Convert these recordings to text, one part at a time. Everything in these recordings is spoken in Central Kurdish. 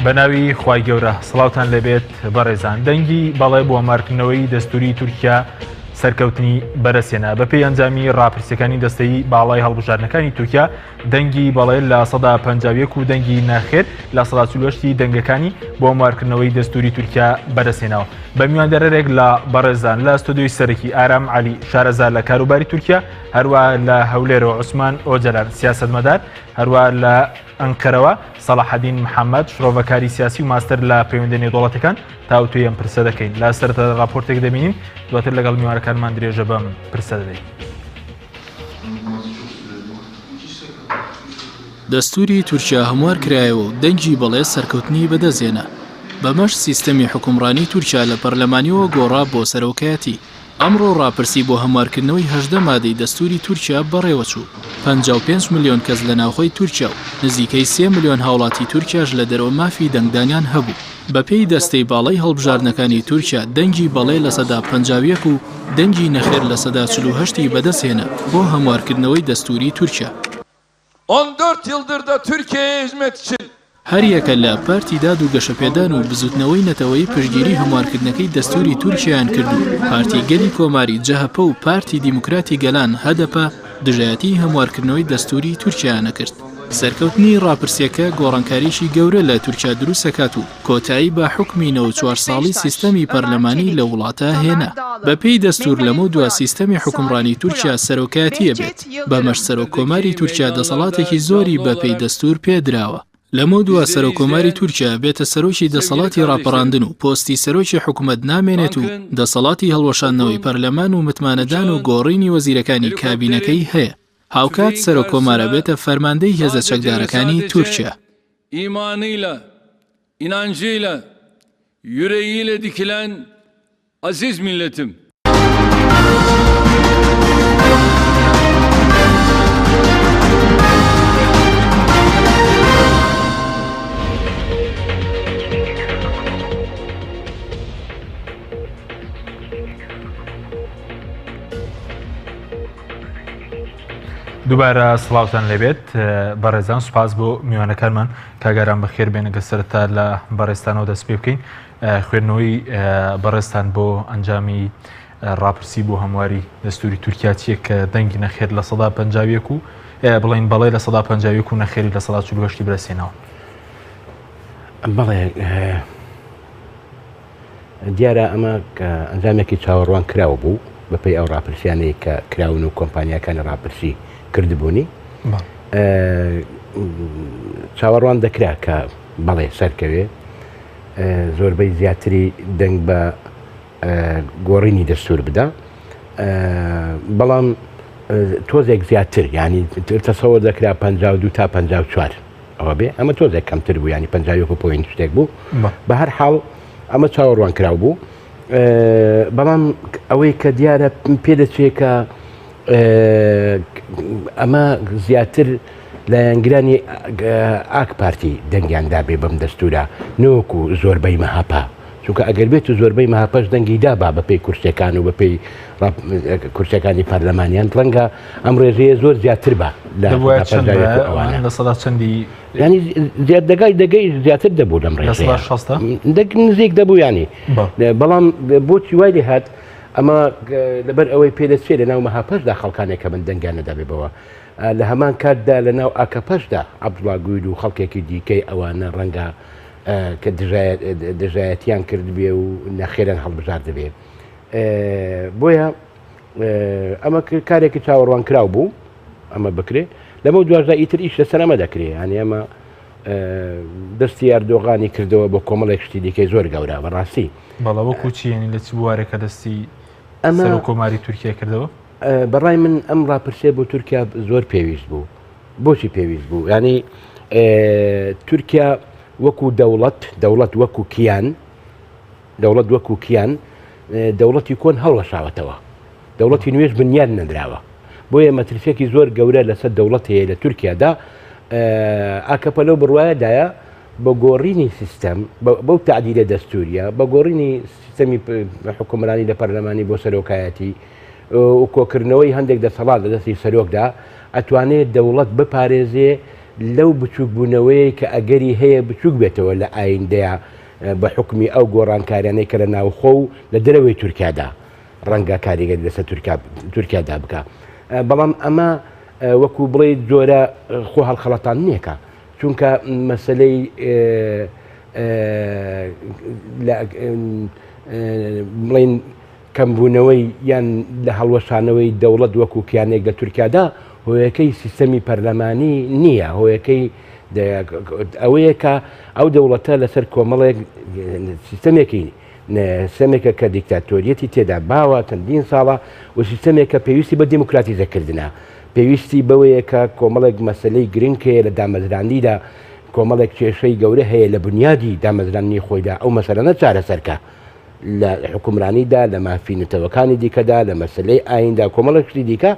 بەناوی خوای گەورە سڵاوتان لەبێت بەڕێزان دەنگی بەڵێ بۆ مارکردنەوەی دەستوری تورکیا سەرکەوتنی بەرەسێنا بەپێی ئەنجامی ڕاپرسیەکانی دەستەی باڵای هەڵبژاردنەکانی تورکیا دەنگی بەڵێ لە سەدا 51 و دەنگی ناخێر لە سەدا 48 دەنگەکانی بۆ مارکردنەوەی دەستوری تورکیا بەرەسێنەوە بە میواندەرێک لە بەڕێزان لە ستودیۆی سەرەکی ئارام عەلی شارەزا لە کاروباری تورکیا هەروە لە هەولێرەوە عوسمان ئۆجەلان سیاسەتمەدار هەروە لە ئەنقەرەوە سەلاحەدین محەممەد شرۆڤەکاری سیاسی و ماستەر لە پەیوەندی نێودوڵەتەکان تاوتوی ئەم پرسە دەکەین لا سەرەتا راپۆرتێک دەبینین دواتر لەگەڵ میوانەکانمان درێژە بەم پرسە دەدەین. دەستوری تورکیا هەموار کرایەوە و دەنگی بەڵێ سەرکەوتنی بەدەستهێنا بەمەش سیستەمی حکومڕانی تورکیا لە پەرلەمانیەوە گۆڕا بۆ سەرۆکایەتی. ئەمڕۆ ڕاپرسی بۆ هەموارکردنەوەی 18 مادەی دەستوری تورکیا بەڕێوەچوو 55 ملیۆن کەس لە ناوخۆی تورکیا و نزیکەی 3 ملیۆن هاوڵاتی تورکیاش لە دەرەوە مافی دەنگدانیان هەبوو. بەپێی دەستەی باڵای هەڵبژاردنەکانی تورکیا دەنگی بەڵێ لە سەدا 51 و دەنگی نەخێر لە سەدا 48 بەدەستهێنا بۆ هەموارکردنەوەی دەستوری تورکیا. 14 yıldır da Türkiye'ye hizmet için هەر یەکە لە پارتی داد و گەشەپێدان و بزوتنەوەی نەتەوەی پشتگیری هەموارکردنەکەی دەستوری تورکیایان کردو. پارتی گەلی کۆماری جەهەپە و پارتی دیموکراتی گەلان هەدەپە دژایەتی هەموارکردنەوەی دەستوری تورکیایانە کرد. سەرکەوتنی ڕاپرسیەکە گۆڕانکاریشی گەورە لە تورکیا دروستەکات و کۆتایی بە حکمی 94 ساڵی سیستەمی پەرلەمانی لە وڵاتە هێنا. بەپێی دەستور لەمە دوا سیستەمی حکومڕانی تورکیا سەرۆکایەتیە بێت بەمەش سەرۆکۆماری تورکیا دەسەڵاتێکی زۆری بەپێی دەستور پێدراوە. لەمە دووە سەرۆکۆماری تورکیا بێتە سەرۆکی دەسەڵاتی ڕاپەڕاندن و پۆستی سەرۆکی حکوومەت نامێنێت و دەسەڵاتی هەڵوەشاندنەوەی پەرلەمان و متمانەدان و گۆڕینی وەزیرەکانی کابینەکەی هەیە. هاوکات سەرۆکۆمارە بێتە فەرماندەی هێزە چەکدارەکانی تورکیا. imanıyla, inancıyla, yüreğiyle dikilen aziz milletim. دووبارە سڵاوتان لەبێت بەڕێزان سوپاس بۆ میوانەکانمان کاگاران بەخێر بێنەگە سەرەتا لە بەڕێستانەوە دەست پێ بکەین خوێندنەوەی بەڕێستان بۆ ئەنجامی ڕاپرسی بۆ هەمواری دەستوری تورکیا چیە کە دەنگی نەخێر لە سەدا 51 و بڵین بەڵێ لە سەدا 51 و نەخێری لە سەدا 48 بەرەسێنەوە. بەڵێ دیارە ئەمە ئەنجامێکی چاوەڕوان کراوە بوو بەپێی ئەو ڕاپرسیانەی کە کراون و کۆمپانیەکانی ڕاپرسی کردبوونی چاوەڕوان دەکرا کە بەڵێ سەرکەوێ زۆربەی زیاتری دەنگ بە گۆڕینی دەستور بدا بەڵام تۆزێک زیاتر ینی تەسەوە دەکرا 52 تا 54 ئەوە بێ ئەمە تۆزێک کەمتر بوو ینی 50 شتێک بوو بە هەر حاڵ ئەمە چاوەڕوان کراو بوو بەڵام ئەوەی کە دیارە پێدەچێت کە ئەمە زیاتر لە یانگرانی ئاک پارتی دەنگیاندا بێ بەم دەستورە نەوەکو زۆربەی مەهاپا چونکە ئەگەر بێت و زۆربەی مەهاپەش دەنگی دابا بەپێی کورسەکان و بەپێی کورسەکانی پارلەمانیان ڕەنگە ئەم ڕێژەیە زۆر زیاتر بە لە سەدا چەندی ینی دەگەی زیاتر دەبوو لەم ڕێژەیە نزیک دەبوو ینی بەڵام بۆچی وای لێ هات ئەمە لەبەر ئەوەی پێدەچێت لە ناو مەهاپەشدا خەڵکانێک من دەنگیان نەدابێتەوە لە هەمان کاتدا لە ناو ئاکەپەشدا عەبدوڵا گوید و خەڵکێکی دیکەی ئەوانە ڕەنگە کە دژایەتیان کرد بێ و نەخێران هەڵبژاردە بێ بۆیە ئەمە کارێکی چاوەڕوان کراو بوو ئەمە بکرێ لەمە دوازدا ئیتر ئیش لەسەر ئەمە دەکرێ ینی ئەمە دەستی ئەردۆغانی کردەوە بۆ کۆمەڵێک شتی دیکەی زۆر گەورە بەڕاستی بەڵا وەکو چیەنی لە چ بوارێکە دەستی ئەمە کۆماری تورکیا کردەوە بەڕای من ئەم ڕاپرسێ بۆ تورکیا زۆر پێویست بوو بۆچی پێویست بوو ینی تورکیا وەکو دەوڵەت وەکو کیان دەوڵەت وەکو کیان دەوڵەتی کۆن هەڵوەشاوەتەوە دەوڵەتی نوێژ بنیان نەدراوە بۆیە مەترسێکی زۆر گەورە لەسەر دەوڵەت هەیە لە تورکیادا ئاکەپە لەو بڕوایەدایە بە گۆڕینی سیستەم بەو تعدیلە دەستوریە بە گۆڕینی سیستەمی حکومرانی لە پەرلەمانی بۆ سەرۆکایەتی و کۆکردنەوەی هەندێک دەسەڵات لە دەستی سەرۆکدا ئەتوانێت دەوڵەت بپارێزێ لەو بچووک بوونەوەی کە ئەگەری هەیە بچووک بێتەوە لە ئایندەیە بە حکمی ئەو گۆڕانکاریانەی کە لە ناوخۆ و لە دەرەوەی تورکیادا ڕەنگە کاریگەری لەسەر تورکیادا بکە بەڵام ئەمە وەکو بڵێ جۆرە خۆ هەڵخەڵەتان نییەکە چونکە مەسلەی بڵین کەمبوونەوەی یان لە هەڵوەشانەوەی دەوڵەت وەکو کیانێک لە تورکیادا هۆیەکەی سیستەمی پەرلەمانی نییە هۆیەکەی ئەوەیە کە ئەو دەوڵەتە لەسەر کۆمەڵێک سیستەمێکە کە دیکتاتۆریەتی تێدا باوە چەندین ساڵە و سیستەمێکە پێویستی بە دیموکراتیزەکردنە پێویستی بەوەیە کە کۆمەڵێک مەسلەی گرنگکەیە لە دامەزرانیدا کۆمەڵێک کێشەی گەورە هەیە لە بنیادی دامەزرانی خۆیدا ئەو مەسەلەنە چارەسەرکە لە حکومرانیدا لە مافینەتەوەکانی دیکەدا لە مەسلەی ئایندا کۆمەڵێکی دیکە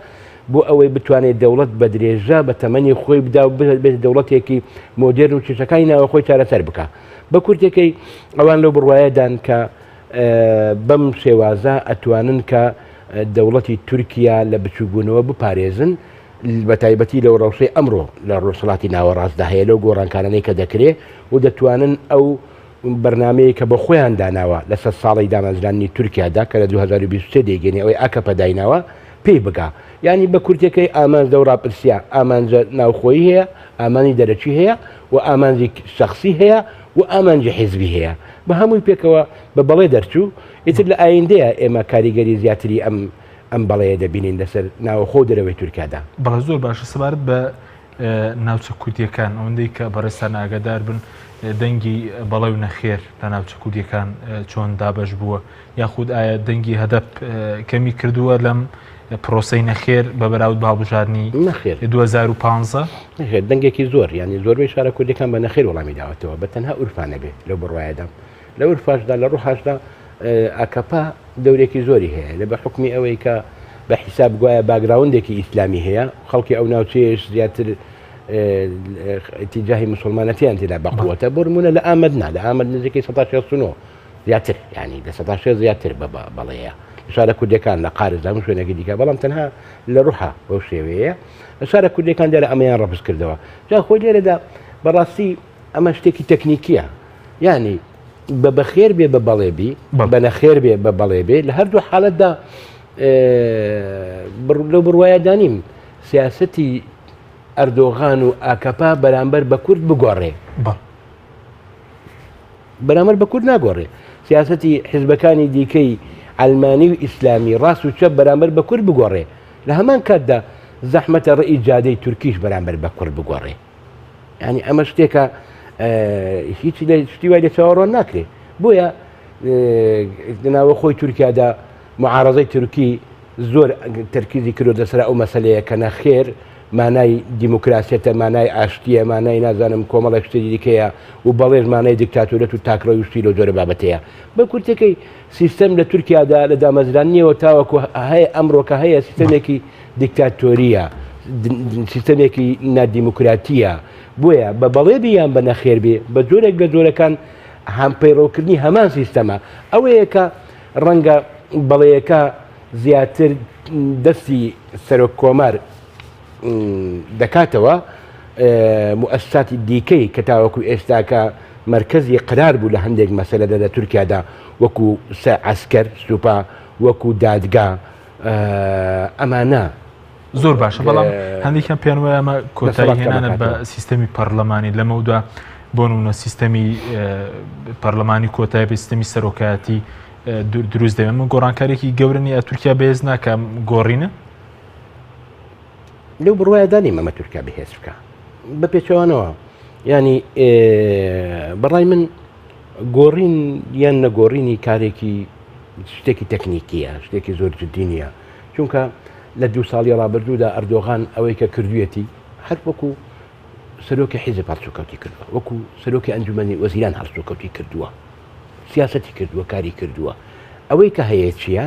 بۆ ئەوەی بتوانێت دەوڵەت بە درێژە بە تەمەنی خۆی بدا و بێت دەوڵەتێکی مۆدێرن و کێشەکانی ناوە خۆی چارەسەر بکە بە کورتێکەی ئەوان لەو بڕواایەدان کە بەم شێوازە ئەتوانن کە دەوڵەتی تورکیا لە بچووبوونەوە بپارێزن بە تایبەتی لەو ڕەوشەی ئەمڕۆ لە ڕۆژهەڵاتی ناوەڕاستدا هەیە لەو گۆڕانکارانەی کە دەکرێت و دەتوانن ئەو بەرنمەیە کە بە خۆیان داناوە لە 100 ساڵی دامەزرانی تورکیادا کە لە 2023 دەیگەنی ئەوەی ئاکە پەدایناوە پێی بگا یعنی بە کورتەکەی ئامانج دەو ڕاپرسیە ئامانجە ناوخۆیی هەیە ئامانی دەرەچی هەیە و ئامانجی شخصی هەیە و ئامانجی حیزبی هەیە بە هەمووی پێکەوە بە بەڵێ دەرچوو ئیتر لە ئایندەیە ئێمە کاریگەری زیاتری ئەم بەڵەیە دەبینین لەسەر ناوەخۆ دەرەوەی تورکیادا بەڵێ زۆر باشە سەبارەت بە ناوچە کورتیەکان ئەوەندەی کە بەڕێستان ئاگادار بن دەنگی بەڵێ و نەخێر لە ناوچە کوردیەکان چۆن دابەش بووە یاخود ئایا دەنگی هەدەپ کەمی کردووە لەم پرۆسەی نەخێر بە بەراورد باڵبژاردننی نەخێر 2015 نەخێر دەنگێکی زۆر ینی زۆربەی شارە کوردەکان بە نەخێر وەڵامی داوەتەوە بە تەنها ئورفانە بێت لەو بڕواایەدا لە ئورفاشدا لە ڕوحاشدا ئاکەپا دەورێکی زۆری هەیە لە بە حکمی ئەوەی کە بە حیساب گوایە باگراوندێکی ئیسلامی هەیە خەڵکی ئەو ناوچەیەش زیاتر ئەتیجاهی مسلمانەتیان تێدا بەقوتە بڕمونە لە ئامەدنا لە ئامەد نزیکەی 1969 زیاتر ینی لە 1970 زیاتر بەڵەیە شارە کوردەکان لە قارزدا و شوێنێکی دیکە بەڵام تەنها لە ڕوحە بەو شێوەیە شارە کوردەکان دێرە ئەمەیان ڕەپس کردەوە جا خۆی لێرەدا بەڕاستی ئەمە شتێکی تەکنیکیە ینی بە بەخێر بێ بە بەڵێبی بە نەخێر بێ بە بەڵێ بێ لە هەردوو حالەتدا لەو بڕواایەدانیم سیاسەتی ئەردۆغان و ئاکەپا بەرامبەر بە کورد بگۆڕێ بەرامبەر بە کورد ناگۆڕێ سیاسەتی حیزبەکانی دیکەی ئەلمانی و ئیسلامی ڕاست و چەپ بەرامبەر بە کورد بگۆڕێ لە هەمان کاتدا زەحمەتە ڕێی جادەی تورکیش بەرامبەر بە کورد بگۆڕێ ینی ئەمە شتێکە هیچی لە شتی وای لە چاوەڕوان ناکرێت بۆیە لەناوە خۆی تورکیادا معارەزەی تورکی زۆر تەرکیزی کردو دەسرا ئەو مەسلەیە کە نەخێر مانای دیموکراسیەتە مانای ئاشتیە مانای نازانم کۆمەڵێک شتێکی دیکەیە و بەڵێژ مانای دیکتاتۆرەت و تاکڕۆی وشتی لە جۆرە بابەتەیە بە کورتەکەی سیستەم لە تورکیادا لە دامەزرانیەوە تاوەکو هەیە ئەمڕۆکە هەیە سیستەمێکی دیکتاتۆریە سیستەمێکی نادیموکراتیە بۆیە بە بەڵێ بیان بە نەخێر بێ بە جۆرێک لە جۆرەکان هەمپەیڕۆکردنی هەمان سیستەمە ئەوەیە کە ڕەنگە بەڵەیەکە زیاتر دەستی سەرۆک کۆمار دەکاتەوە مؤسساتی دیکەی کە تاوەکو ئێستاکە مرکزی قرار بوو لە هەندێک مەسەلەدا لە تورکیادا وەکو عەسکەر سوپا وەکو دادگا ئەمانە زۆر باشە بەڵام هەندێکیان پێیان وایە ئەمە کۆتایی هێنانە بە سیستەمی پەرلەمانی لەمەودا بۆ نمونە سیستەمی پەرلەمانی کۆتایی بە سیستەمی سەرۆکایەتی دروست دەبێت من گۆڕانکارێکی گەورنی تورکیا بەهێز ناکە گۆڕینە لەو بڕواایەدانی ئەمە تورکیا بەهێز بکە بە پێچەوانەوە ینی بەڕای من گۆڕین یان نەگۆڕینی کارێکی شتێکی تەکنیکیە شتێکی زۆر جددی نییە چونکە لە 2 ساڵی ڕابردوودا ئەردۆغان ئەوەی کە کردوێتی هەر وەکو سەرۆکی حیزب هەڵسوکەوتی کردووە وەکو سەرۆکی ئەنجومەنی وەزیران هەڵسوکەوتی کردووە سیاسەتی کردووە کاری کردووە ئەوەی کە هەیە چییە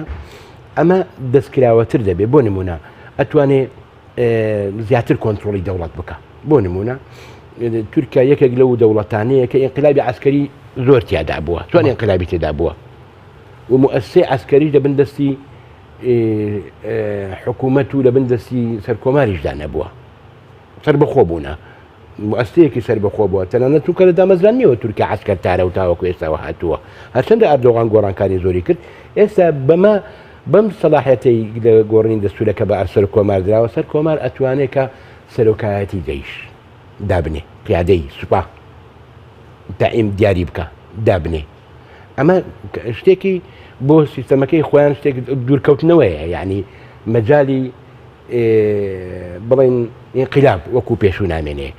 ئەمە دەستکراوەتر دەبێت بۆ نمونە ئەتوانێ زیاتر کۆنتترۆلی دەوڵەت بکە بۆ نمونە تورکیا یەکێک لەو دەوڵەتانەیە کە ئینقلابی عسکەری زۆر تیادا بووە چۆن ئینقلابی تێدا بووە و مؤسسەی عسکەری لە بندستی حکوومەت و لە بندستی سەرکۆماریشدا نەبووە سەر بەخۆ بوونە مؤسسەیەکی سەر بەخۆ بووە تەنانەت چونکە لە دامەزرانیەوە تورکیا عسکەرتارە و تاوەکو ئێستاوە هاتووە هەرچەندە ئەردۆغان گۆڕانکاری زۆری کرد ئێستا بەم سەلاحەتەی لە گۆڕنی دەستورەکە بە سەر کۆمار دراوە سەر کۆمار ئەتوانێت کە سەرۆکایەتی دەیش دابنێ پیادەی سوپا تایم دیاری بکە دابنێ ئەمە شتێکی بۆ سیستەمەکەی خۆیان شتێک دوورکەوتنەوەیە یعنی مەجای بڵێن ئینقلاب وەکو پێشوو نامێنێ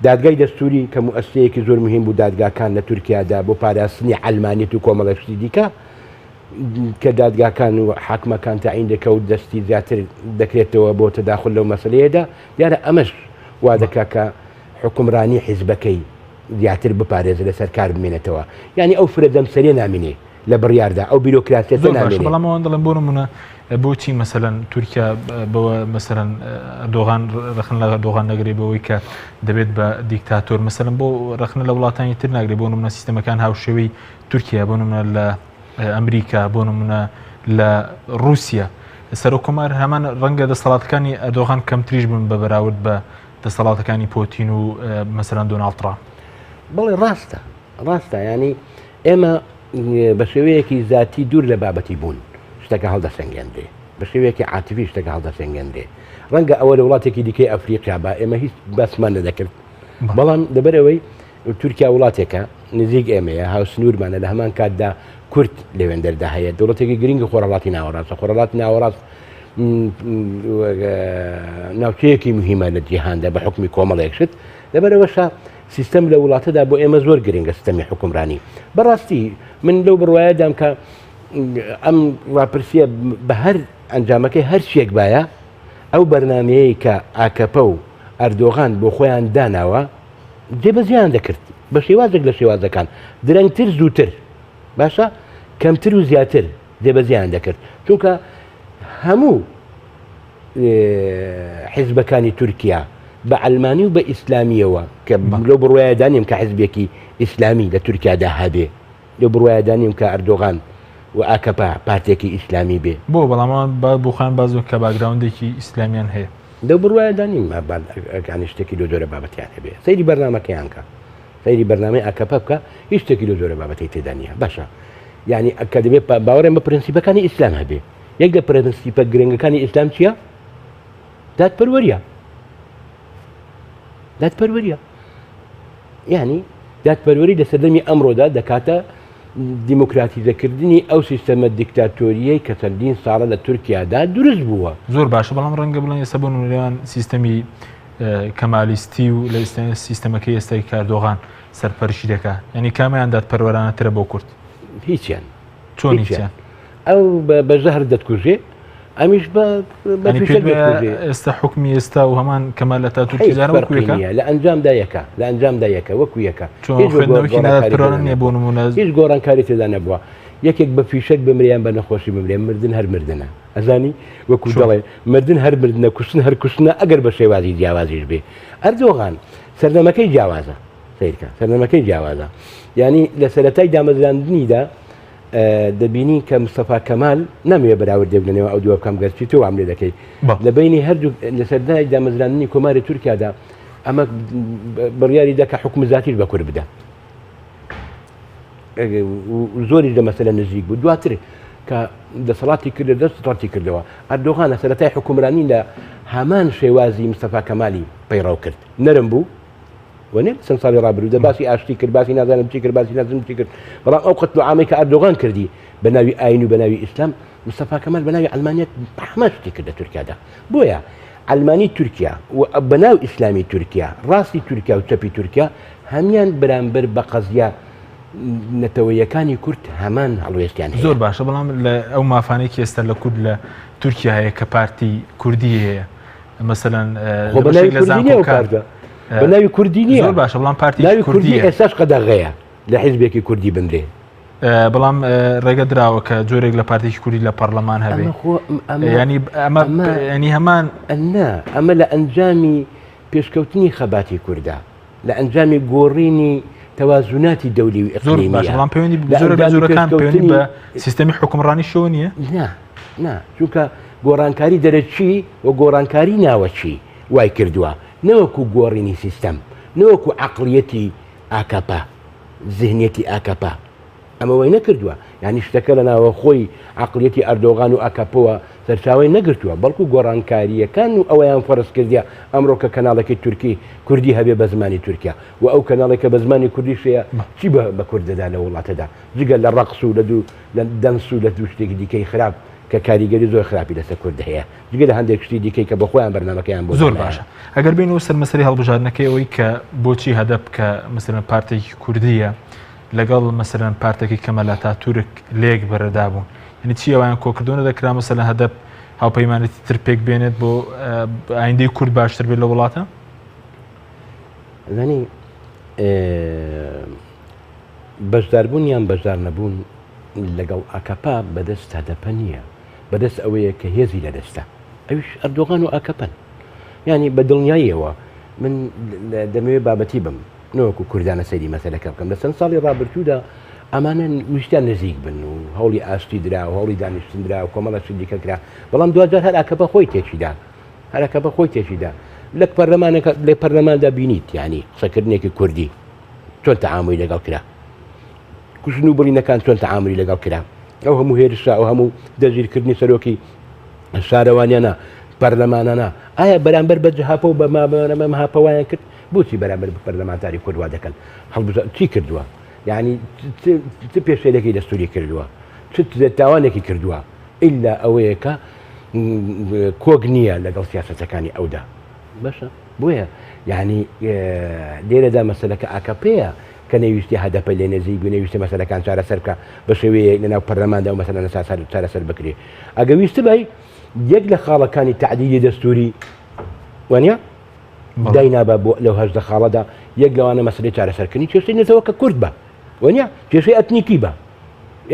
دادگای دەستوری کە مؤسسەیەکی زۆر مهم بوو دادگاکان لە تورکیادا بۆ پاراستنی عەلمانیەت و کۆمەڵێکی دیکە کە دادگاکان و حاکمەکان تاعین دەکەوت دەستی زیاتر دەکرێتەوە بۆ تەداخل لەو مەسەلەیەدا دیارە ئەمەش وا دەکا کە حکومڕانی حیزبەکەی زیاتر بپارێزە لەسەر کار بمێنێتەوە یعنی ئەو فرە دەمسەرێ نامێنێ لە بڕیاردا ئەو بیرۆکراسیەتە نامێنێ بەڵامەوە دەڵێن بۆ نمونە بۆچی مەسەلەن تورکیا بەوە مەسەلەن دۆغان ڕخن لە دۆغان نەگرێ بەوەی کە دەبێت بە دیکتاتۆر مەسەلەن بۆ ڕخنە لە وڵاتانی تر ناگرێت بۆ نمونە سیستەمەکان هاوشێوەی تورکیا بۆ نمونە لە ئەمریکا بۆ نمونە لە رووسیا سەرۆکۆمار هەمان ڕەنگە دەسەڵاتەکانی ئەردۆغان کەمتریش بن بە بەراورد بە دەسەڵاتەکانی پۆتین و مەسەلەن دۆناڵد ترامپ بەڵێ ڕاستە ینی ئێمە بە شێوەیەکی ذاتی دوور لە بابەتی بوون شتەکە هەڵدەسەنگێنرێ بە شێوەیەکی عاتیفی شتەکە هەڵدەسەنگێنرێ ڕەنگە ئەوە لە وڵاتێکی دیکەی ئەفریقیا با ئێمە هیچ بەسمان نەدەکرد بەڵام لەبەرەوەی تورکیا وڵاتێکە نزیک ئێمەیە هاوسنوورمانە لە هەمان کاتدا کورد لەوێندەردا هەیە دەوڵەتێکی گرنگی خۆرهڵاتی ناوەڕاستە خۆرهڵاتی ناوەڕاست ناوچەیەکی مهمە لە جیهاندا بە حکمی کۆمەڵێک شت لەبەرەوەشە سیستەم لە وڵاتەدا بۆ ئێمە زۆر گرنگە سیستەمی حکومڕانی بەڕاستی من لەو بڕواایەدام کە ئەم ڕاپرسیە بە هەر ئەنجامەکەی هەر شێک باە ئەو بەرنمەیەی کە ئاکەپە و ئەردۆغان بۆ خۆیان داناوە جێبەجیان دەکرد بە شێوازێک لە شێوازەکان درەنگتر زووتر باشە کەمتر و زیاتر جێبەجیان دەکرد چونکە هەموو حیزبەکانی تورکیا بە ئەلمانی و بە ئیسلامیەوە کە لەو بڕواایەدانیم کە حیزبێکی ئیسلامی لە تورکیادا هەبێ لەو بڕواایەدانیم کە ئەردۆغان و ئاکەپا پارتێکی ئیسلامی بێ بۆ بەڵامان بخان بازۆ کە باگراوندێکی ئیسلامیان هەیە لەو بڕواایەدانیم ئەگانی شتێکی لە زۆرە بابەتیان هەبێ سەیری بەرنامەکەیان کە سەیری بەرنامەی ئاکەپە بکە هیچ شتێکی لە زۆرە بابەتی تێدا نیە باشە یعنی کە دەبێت باوەڕێن بە پرەنسیپەکانی ئیسلام هەبێ یەک لە پرەنسیپە گرنگەکانی ئیسلام چییە؟ دادپەروەریە دادپەروەریە یعنی دادپەروەری لە سەردەمی ئەمڕۆدا دەکاتە دیموکراتیزەکردنی ئەو سیستەمە دیکتاتۆریەی کە چەندین ساڵە لە تورکیادا دروست بووە زۆر باشە بەڵام ڕەنگە بڵێن ئێستا بۆ نمونەوەیان سیستەمی کەمالیستی و لە سیستەمەکەی ئێستای کاردۆغان سەرپەرشی دەکات ینی کامیان دادپەروەرانەترە بۆ کورد هیچیان چۆن هیچیان ئەو بە ژەهر دەتکوژێ ئەمیش ئێستا حکمی ئێستا و هەمان کەمال لە تا تورکیزانە وەکویەکە لە ئەنجامدا یەکە لە ئەنجامدا یەکە وەکو یەکە نیە بۆ نمونە هیچ گۆڕانکاری تێدا نەبووە یەکێک بە فیشک بمریان بە نەخۆشی بمرێن مردن هەر مردنە ئەزانی وەکو دەڵێ مردن هەر مردنە کوشتن هەر کوشتنە ئەگەر بە شێوازی جیاوازیش بێ ئەردۆغان سەردەمەکەی جیاوازە سیرکە سەردەمەکەی جیاوازە ینی لە سەرەتای دامەزراندنیدا دەبینی کە مستەفا کەمال ناموێ بەراورد دێبنەوە ئەو دووە بکەم گەرچی تۆ ئەم لێ دەکەی لە بینی هەردوو لە سەردای دامەزرانی کۆماری تورکیادا ئەمە بڕیاری دەکە حکم زاتیش بە کورد بدە زۆری لە مەسەلە نزیک بوو دواتر کە دەسەڵاتی کرد دەسەڵاتی کردەوە ئەردۆغان لە سەرەتای حکومڕانی لە هەمان شێوازی مستەفا کەمالی پەیڕاو کرد نەرم بوو وەنێ چەند ساڵی ڕابردوو دە باسی ئاشتی کرد باسی نازانم چی کرد باسی نازانم چی کرد بەڵام ئەو قەتل و عامەی کە ئەردۆغان کردی بە ناوی ئاین و بە ناوی ئیسلام مستەفا کەمال بە ناوی ئەلمانیەت هەمان شتی کرد لە تورکیادا بۆیە ئەلمانی تورکیا و بە ناو ئیسلامی تورکیا ڕاستی تورکیا و چەپی تورکیا هەمیان بەرامبەر بە قەزیا نەتەوەیەکانی کورد هەمان هەڵوێستیان زۆر باشە بەڵام لە ئەو مافانەی کە ئێستا لە کورد لە تورکیا هەیە کە پارتی کوردی هەیە مەسەلەن بە ناوی کوردی نیە زۆر باشە بەڵام پارتی ناوی کوردی ئێستاش قەدەغەیە لە حیزبێکی کوردی بنرێ بەڵام ڕێگە درراوە کە جۆرێک لە پارتێکی کوردی لە پەرلەمان هەبێ ینی هەمان ئەمە لە ئەنجامی پێشکەوتنی خەباتی کووردا لە ئەنجامی گۆڕینی تەوازوناتی دەولی و ئیقلیمیە. بەڵام پەیوەندی بە زۆرەکان پەیوەندی بە سیستەمی حکومڕانی شەوە نییە؟ نا چونکە گۆڕانکاری دەرەچی و گۆڕانکاری ناوەچی وای کردووە نەوەکو گۆڕینی سیستەم نەوەکو عەقڵیەتی ئاکاپا ذهنیەتی ئاکاپا ئەمە وای نەکردووە یعنی شتەکە لە ناوە خۆی عەقڵیەتی ئەردۆغان و ئاکاپۆوە سەرچاوی نەگرتووە بەڵکو گۆڕانکاریەکان و ئەوەیان فەرز کردیا ئەمڕۆ کە کەناڵێکی تورکی کوردی هەبێ بە زمانی تورکیا و ئەو کەناڵێکە بە زمانی کوردی شەیە چی بە کورددەدا لە وڵاتەدا جگە لە ڕەقس و لە دەنس و لە دوو شتێکی دیکەی خراپ کە کاریگەری زۆر خراپی لەسەر کورد هەیە جگە لە هەندێک شتی دیکەی کە بە خۆیان بەرنامەکەیان بۆ زۆر باشە ئەگەر بین و سەر مەسەری هەڵبژاردنەکەی ئەوەی کە بۆچی هەدەب کە مەسەرەن پارتێکی کوردیە لەگەڵ مەسەرەن پارتێکی کەمەل ئاتاتورک لێک بەرەدا بوون یعنی چی ئەویان کۆکردونە دەکرا مەسەلەن هەدەب هاوپەیمانێتی تر پێک بێنێت بۆ ئایندەی کورد باشتر بێت لە وڵاتە؟ زانی بەشداربوونیان بەشدار نەبوون لەگەڵ ئاکاپا بەدەست هەدەپە نییە بەدەست ئەوەیە کە هێزی لەدەستە ئەویش ئەردۆغان و ئاکەپەن ینی بە دڵنیاییەوە من دەمەوێت بابەتی بم نەوەکو کوردانە سەیری مەسەلەکە بکەم لە چەند ساڵی ڕابردوودا ئەمانە ویشتیان نزیک بن و هەوڵی ئاستی درا و هەوڵی دانیشتنرا و کۆمەڵەشی دیکە کرا بەڵام دوجار هەر ئاکەپە خۆی تێکیدا هەر ئاکەپە خۆی تێکیدا لە پەرلەمانەکە لێ پەرلەماندا بینیت ینی قسەکردنێکی کوردی چۆن تەعاملی لەگەڵ کرا کوژن و بڕینەکان چۆن تەعاملی لەگەڵ کرا ئەو هەموو هێرشا ئەو هەموو دەگیرکردنی سەرۆکی شارەوانیانە پەرلەمانانە ئایا بەرامبەر بە جەهاپە و بە مەهاپەوایان کرد بۆچی بەرامبەر بە پەرلەمانتاری کوردوا دەکەن چی کردووە یعنی چ پێشێلێکی دەستوری کردووە چ تاوانێکی کردووە ئیلا ئەوەیە کە کۆگ نییە لەگەڵ سیاسەتەکانی ئەودا باشە بۆیە یعنی لێرەدا مەسەلەکە ئاکەپەیە کە نەویستی هەدەپە لێ نزیک و نەویستی مەسەلەکان چارەسەر بکە بە شێوەیە لەناو پەرلەماندا و مەسەلەن چارەسەر بکرێ ئەگە ویست بای یەک لە خاڵەکانی تعدیلی دەستوری وانە داینابە بۆ لەو هەژدە خاڵەدا یەک لەوانە مەسلەی چارەسەرکردنی کێشەی نێتەوە کە کورد بە وانە کێشەی ئەتنیکی بە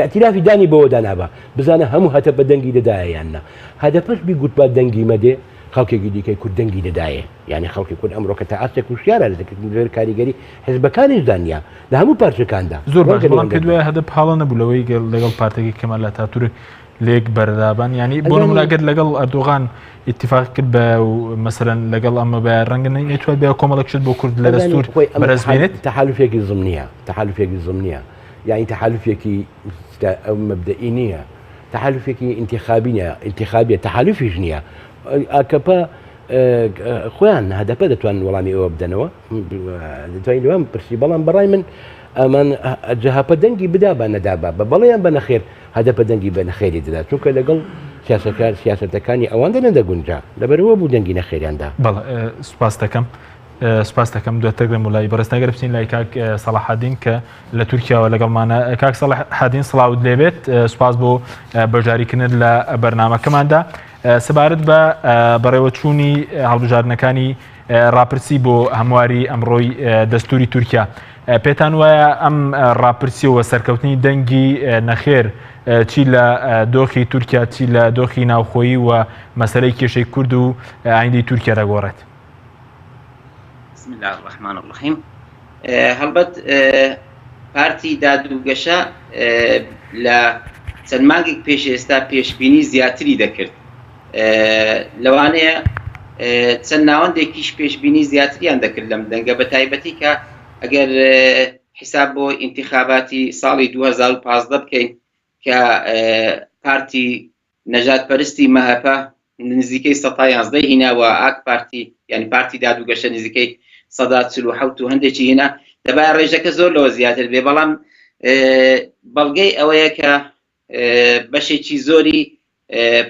ئەتیرافی دانی بەوە دانابە بزانە هەموو هەتە بە دەنگی دەدایەیاننا هەدەپەش بیگوت با دەنگی مەدێ خەڵکێکی دیکەی کورد دەنگی دەدایە یعنی خەڵکی کورد ئەمڕۆ کە تا ئاستێک وشیارە لەکردن کاریگەری حزبەکانیش دانیا لە هەموو پارچەکاندا زۆر بەڵام پێ دوای هەدەپ حاڵە نەبوو لەگەڵ پارتێکی کەمال ئاتاتورک لێک بەردابان ینی بۆ نمونەگەر لەگەڵ ئەردۆغان اتفاق کرد بە مەسەرەن لەگەڵ ئەمە بە ڕەنگە نەیتوانێت بێ کۆمەڵێکشت بۆ کورد لە دەستور بەرز بێنێت تەحالوفێکی زمنیە یعنی تەحالوفێکی ئەو مەبدەئی نییە تەحالوفێکی انتخابیە تەحالوفیش نییە ئاکەپە خۆیان هەدەپە دەتوانن وەڵامی ئەوە بدەنەوە دەتوانین لەوان پرسی بەڵام بەڕای من ئەمان جەهاپە دەنگی بدا بە نەدابا بە بەڵێیان بە نەخێر هەدەپە دەنگی بە نەخێری دەدا چونکە لەگەڵ سیاسەتەکانی ئەواندا نەدەگونجا لەبەرەوە بوو دەنگی نەخێریاندا بەڵێ سوپاس دەکەم دواتر لەم وڵای بەڕستەگەر بچین لای کاک سەلاحەدین کە لە تورکیاوە لەگەڵمانە کاک سەلاحەدین سڵاوت لێبێت سوپاس بۆ بەشداریکردن لە بەرنامەکەماندا سەبارەت بە بەڕێوەچوونی هەڵبژاردنەکانی ڕاپرسی بۆ هەمواری ئەمڕۆی دەستوری تورکیا پێتان وایە ئەم ڕاپرسیەوە سەرکەوتنی دەنگی نەخێر چی لە دۆخی تورکیا چی لە دۆخی ناوخۆیی و مەسەلەی کێشەی کورد و ئایندەی تورکیا دەگۆڕێت؟ بسم الله الرحمن الرحیم هەڵبەت پارتی دادوگەشە لە چەند مانگێک پێش ئێستا پێشبینی زیاتری دەکرد لەوانەیە چەند ناوەندێکیش پێشبینی زیاتریان دەکرد لەم دەنگە بە تایبەتی کە ئەگەر حساب بۆ ئینتیخاباتی ساڵی 2015 بکەین کە پارتی نەژاد پەرستی مەهەپە نزیکەی 11 هیناوە ئاک پارتی یعنی پارتی دادوگەشە نزیکەی 147 و هەندێکی هینا دەبای ڕێژەکە زۆر لەوە زیاتر بێ بەڵام بەڵگەی ئەوەیە کە بەشێکی زۆری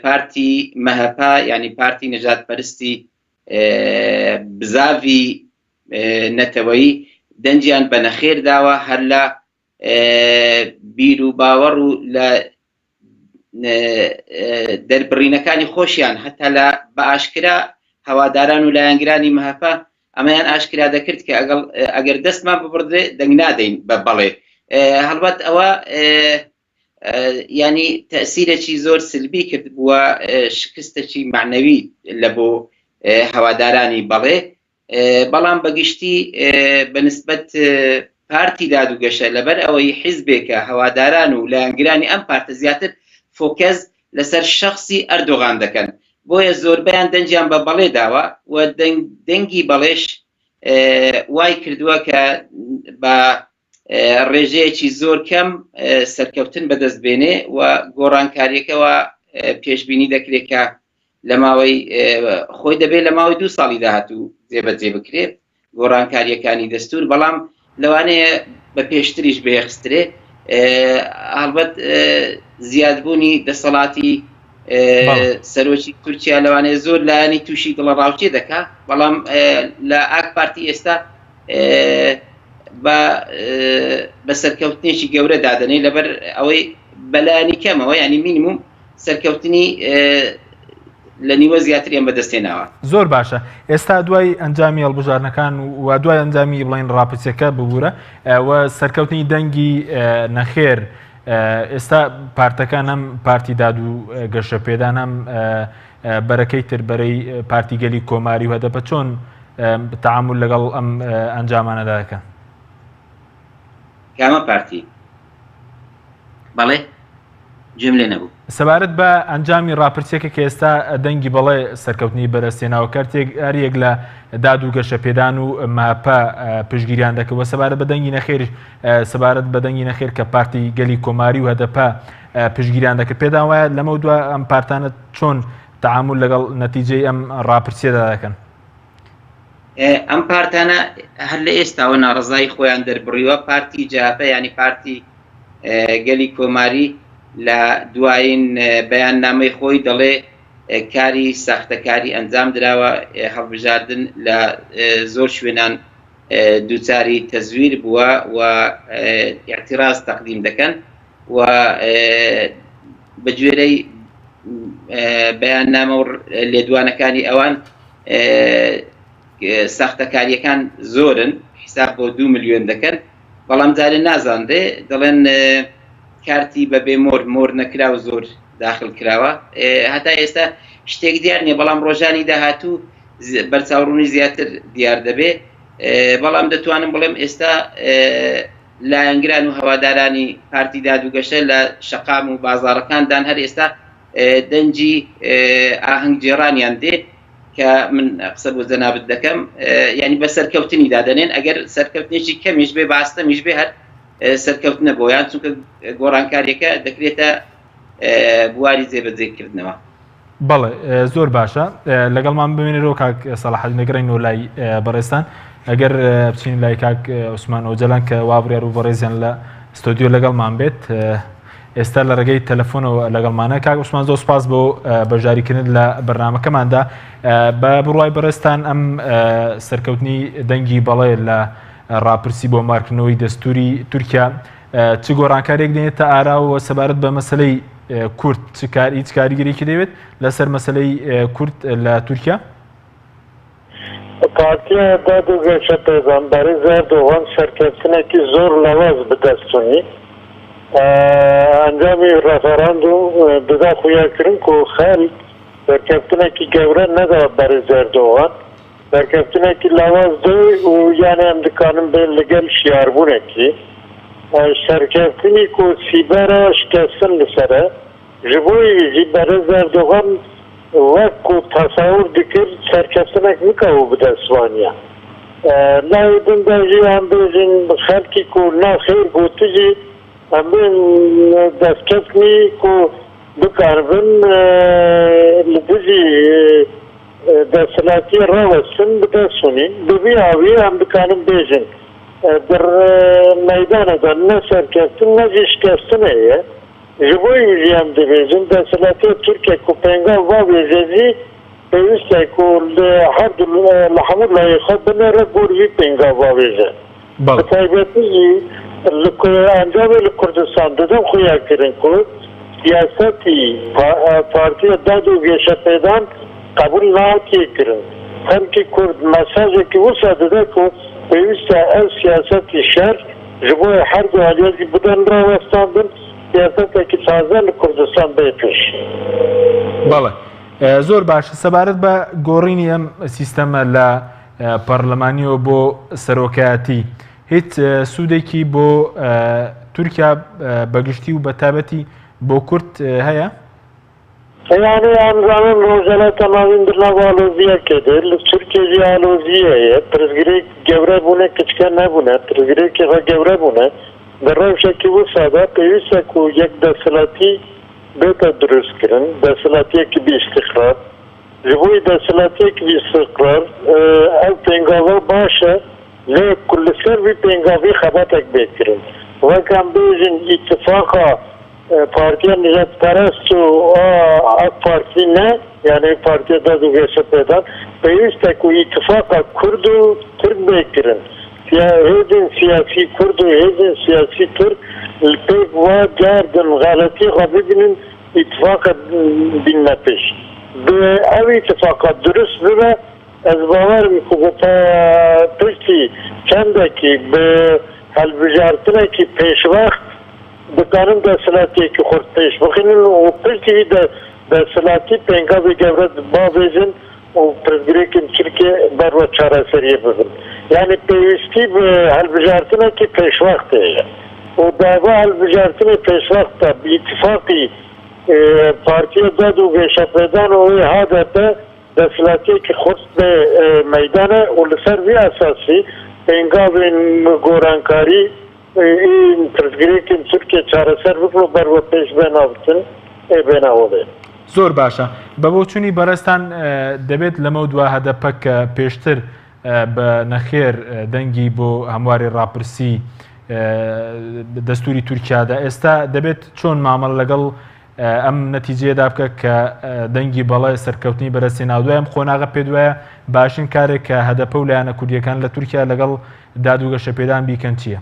پارتی مەهەپە یعنی پارتی نەژاد پەرستی بزاوی نەتەوەیی دەنجیان بە نەخێر داوە هەر لە بیر و باوەڕ و لە دەربڕینەکانی خۆشیان هەتا لە بە ئاشکرا هەواداران و لایەنگرانی مەهەپە ئەمەیان ئاشکرا دەکرد کە ئەگەر دەستمان ببڕدرێ دەنگ نادەین بە بەڵێ هەڵبەت ئەوە ینی تەسیرێکی زۆر سلبی کرد بووە شکستێکی معنەوی لە بۆ هەوادارانی بەڵێ بەڵام بەگشتی بەنسبەت پارتی دادوگەشە لەبەر ئەوەی حیزبێکە هەواداران و لایەنگرانی ئەم پارتە زیاتر فۆکەس لەسەر شخصی ئەردۆغان دەکەن بۆیە زۆربیان دەنجیان بە بەڵێ داوە و دەنگی بەڵێش وای کردووە کە بە ڕێژەیەکی زۆر کەم سەرکەوتن بەدەست بێنێ و گۆڕانکاریەکەەوە پێشبینی دەکرێت کە لە ماوەی خۆی دەبێت لە ماوەی 2 ساڵی داهاتوو جێبەجێ بکرێت گۆڕانکاریەکانی دەستور بەڵام لەوانەیە بە پێشتریش بەهێخسترێ هەڵبەت زیادبوونی دەسەڵاتی سەرۆکی تورکیا لەوانەیە زۆر لایەنی تووشی دڵە ڕاوچێ دەکات بەڵام لە ئاک پارتی ئێستا بە سەرکەوتنێکی گەورە دادەنێ لەبەر ئەوەی بەلایانی کەمەوە ینی مینیموم سەرکەوتنی لە نیوە زیاتریان بەدەستێناوە. زۆر باشە. ئێستا دوای ئەنجامی هەڵبژارنەکان و دوای ئەنجامی بڵین ڕاپرسیەکە ببوورە و سەرکەوتنی دەنگی نەخێر ئێستا پارتەکان ئەم پارتی داد و گەشە پێدان ئەم بەرەکەی تر بەرەی پارتی گەلی کۆماری و هەدەپە چۆن تەعامل لەگەڵ ئەم ئەنجامانەدا دەکەن؟ کامە پارتی؟ بەڵێ گوێم لێ نەبوو. سەبارەت بە ئەنجامی ڕاپرسیەکە کە ئێستا دەنگی بەڵێ سەرکەوتنی بەرەستێناوە کارتێک هەریەک لە داد و گەشە پێدان و ماپە پشگیریان دەکەوە سەبارەت بە دەنگی نەخێر سەبارەت بە دەنگی نەخێر کە پارتی گەلی کۆماری و هەدەپە پشگیریان دەکرد پێدان وایە لەمە دووە ئەم پارتانە چۆن تەعامل لەگەڵ نەتیجەی ئەم ڕاپرسیەدا دەکەن؟ ئەم پارتانە هەر لە ئێستاوە ناڕزای خۆیان دەربڕیوە پارتی جاپە ینی پارتی گەلی کۆماری لە دوایین بەیاننامەی خۆی دەڵێ کاری ساختەکاری ئەنجام درراوە هەڵبژاردن لە زۆر شوێنان دووچاری تەزویر بووە و اعتراض تەقدیم دەکەن و بە گوێرەی بەیاننامە و لێدوانەکانی ئەوان ساختەکاریەکان زۆرن حساب بۆ 2 ملیۆن دەکەن بەڵام جارێ نازاندێ دەڵێن کارتی بەبێ مۆر نەکرا و زۆر داخل کراوە هەتا ئێستا شتێک دیار نیە بەڵام ڕۆژانی داهاتوو بەرچاوڕوونی زیاتر دیار دەبێ بەڵام دەتوانم بڵێم ئێستا لایەنگران و هەوادارانی پارتی دادوگەشە لە شەقام و بازاڕەکاندان هەر ئێستا دەنجی ئاهەنگ جێڕانیان دێ کە من قسە بۆ جەنابەت دەکەم ینی بە سەرکەوتنی دادەنێن ئەگەر سەرکەوتنێکی کەمیش بێ باستەمیش بێ هەر سەرکەوتنە بۆ یان چونکە گۆڕانکاریەکە دەکرێتە بواری جێبەجێکردنەوە. بەڵێ زۆر باشە لەگەڵمان ببینێرەوە کاک سەلاحەدین نەگەڕێنەوە لای بەڕێستان ئەگەر بچین لای کاک عوسمان ئۆجەلان کە وابڕێر و بەڕێزیان لە ستۆدیۆ لەگەڵمان بێت ئێستا لە ڕێگەی تەلەفۆنەوە لەگەڵمانە کاک عوسمان زۆر سپاس بۆ بەشداریکردن لە بەرنامەکەماندا بە بڕوای بەڕێستان ئەم سەرکەوتنی دەنگی بەڵێ لە ڕاپرسی بۆ مارکردنەوەی دەستوری تورکیا چ گۆڕانکارێک دێنێتە ئاراوە سەبارەت بە مەسلەی کورد هیچ کاریگەریەکی دەوێت لەسەر مەسلەی کورد لە تورکیا؟ پارتیە دادوگەشە پێغەمبەری ئەردۆغان سەرکەوتنێکی زۆر لەواز بەدەستوونی ئەنجامی ڕەفەڕەندوم ددا خویاکردن و خەڵک سەرکەوتنێکی گەورە نەدا بەرز ئەردۆغان سەرکەوتنێکی لاواز دوی و یانە ئەم دکانم بێت لەگەل شیاربوونێکی سەرکەوتنی و سیبەرە شکەستن لەسەرە ji bo jî berez Erdogan wek ku tasawur dikir serkeftinek nikabû bi destwaniya navê din de jî em bêjin xelkî ku naxêr gotu jî em bên destkeftnî ku bikaribin li dijî desthilatiyê rawestin bi destûnîn bi vî avî em dikarin bêjin dir meydana de ne serkeftin ne jî şikestin heye ji bo jî em dibêjin desthilatiyê Tirkiye ku pengav vabêje jî pêwîst e ku li her du li hemû layê xwe binêre gor vî pengav vabêje bi taybetî jî li encamê li Kurdistan didin xuya kirin ku siyasetî partiya dad û gêşepêdan qebûl nahatiye kirin xelkî Kurd mesajekî wisa dide ku pêwîst e ev siyasetî şer ji bo her du aliyê jî bidin rawestandin siyasetekî taze li Kurdistan bê pêş. بەڵێ زۆر باشە سەبارەت بە گۆڕینی ئەم سیستەمە لە پەرلەمانیەوە بۆ سەرۆکایەتی هیچ سوودێکی بۆ تورکیا بەگشتی و بەتابەتی بۆ کورد هەیە؟ Yani amcanın rozana tamamindir navalıziye kedir. Türkiye'ci alıziye. Prizgiri gevre bu ne küçüken ne bu ne? Prizgiri keva gevre bu ne? Derevşeki bu sada peyvise ku yek desilati beta dürüst kirin. Desilatiye ki bir istikrar. Jibuy desilatiye ki bir istikrar. Ev pengava başa ve kullisler bir pengavi xabatek bekirin. Ve kambejin ittifaka Partiya Nijat Perest u AK Parti ne? Yani Partiya da GSP'den peyviste ku ittifaka Kurdu Türk bekirin. Hezin siyasi Kurdu, hezin siyasi Türk pek ve gerdin galati gabibinin ittifaka binne peş. Ev ittifaka dürüst ve ez bavarım ku bu peki kendeki helbijartına ki peşvakt بکارم دستلاتی که خورد پیش بخینن و پشتی دستلاتی پنگاوی گورد با ویزن و پرزگری که ترکیه بر و چاره سریه بزن یعنی پیوستی به حل بجارتنه که پیش وقته و دعوا حل بجارتنه پیش وقته بی اتفاقی پارتی داد و گشپیدان و هادته دستلاتی که خورد به میدانه و لسر وی اساسی پنگاوی گورانکاری این پرزگری که ترکیه چاره سر بکن و بر و پیش بناوتن بناوده زۆر باشە بە بۆ چوونی بەڕێستان دەبێت لەمە دووە هەدەپەک پێشتر بە نەخێر دەنگی بۆ هەمواری ڕاپرسی دەستوری تورکیادا ئێستا دەبێت چۆن مامەڵ لەگەڵ ئەم نەتیجەیەدا بکە کە دەنگی بەڵای سەرکەوتنی بەرەسێنا دوایە خۆناغا پێ دوایە باشن کارێک کە هەدەپە و لایەنە کوردیەکان لە تورکیا لەگەڵ دادوگەشەپێدان بیکەن چییە؟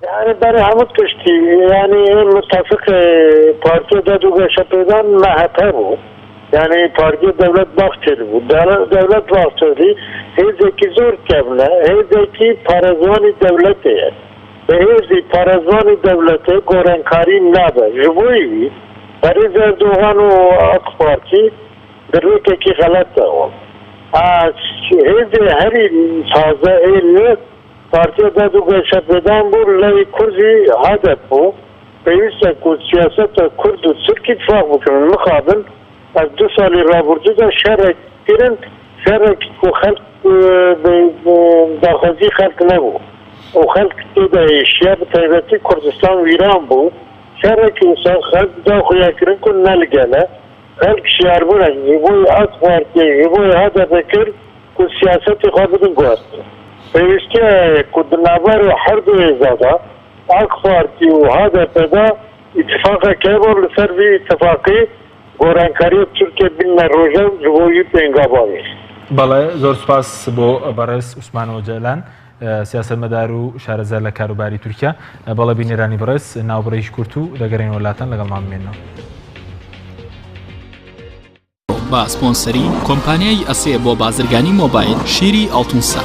Yani ben hamut kıştı. Yani müttefik partiye daduguşapıdan MHP bu. Yani partiye devlet bahçeli bu. Devlet bahçeli hezeki zor kemle, hezeki parazvani devlete. Hezi parazvani devlete gorenkari nabe. Jibuyi Bariz Erdoğan o AK Parti birlikeki galat da o. Hezi heri taze elini Partiya daduguşapıdan bu lay kurzi hadef bu. Peyviste ku siyasete Kurdu Türk ittifak bukünün mukabil az 2 sali raburcu da şerek ku halk daxazi halk ne bu? O halk da eşya taybeti Kurdistan viran bu. Şerek insan halk da xuyakirin ku nelgene. Halk şiar bu ne? Bu AK Parti, bu hadef ekir ku siyaseti qabidin guardı. Peyviste kudnavar ve harbi ezada AK Parti ve HDP'de ittifaka kebir servi ittifakı gorankari Türkiye binler rojan jiboyu pengabavi. بەڵێ زۆر سوپاس بۆ بەڕێز عوسمانەوە جەلان سیاسەتمەدار و شارەزار لە کاروباری تورکیا بەڵێ بینێرانی بەڕێز ناوبڕێژی کورت و دەگەڕێنەوە وڵاتان لەگەڵمان بمێنەوە. با سپۆنسەری کۆمپانیای ئەسێ بۆ بازرگانی مۆبایل شیری ئەڵتونسا.